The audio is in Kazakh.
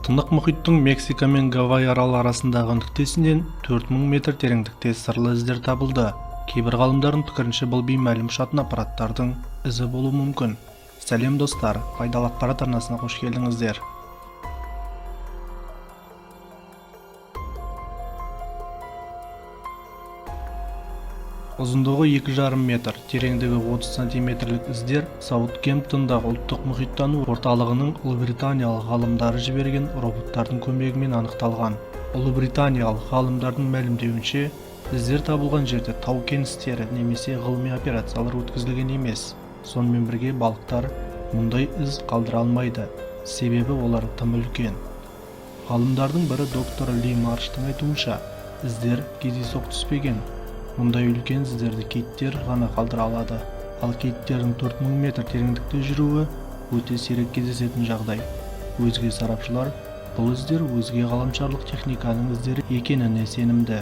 Тынық мұхиттың Мексика мен Гавай аралы арасындағы нүктесінен 4000 метр тереңдікте сырлы іздер табылды. Кейбір ғалымдардың пікірінше бұл беймәлім ұшатын аппараттардың ізі болуы мүмкін. Сәлем достар, пайдалы ақпарат арнасына қош келдіңіздер. Ұзындығы 2,5 метр, тереңдігі 30 сантиметрлік іздер Саутгемптондағы ұлттық мұхиттану орталығының ұлыбританиялық ғалымдары жіберген роботтардың көмегімен анықталған. Ұлыбританиялық ғалымдардың мәлімдеуінше, іздер табылған жерде тау кеңістері немесе ғылыми операциялар өткізілген емес. Сонымен бірге балықтар мұндай із қалдыра алмайды, себебі олар тым үлкен. Ғалымдардың бірі доктор Ли Марштың айтуынша, іздер кездейсоқ түспеген. Мұндай үлкен іздерді киттер ғана қалдыра алады. Ал киттердің 4000 метр тереңдікте жүруі өте сирек кездесетін жағдай. Өзге сарапшылар бұл іздер өзге ғаламшарлық техниканың іздері екеніне сенімді.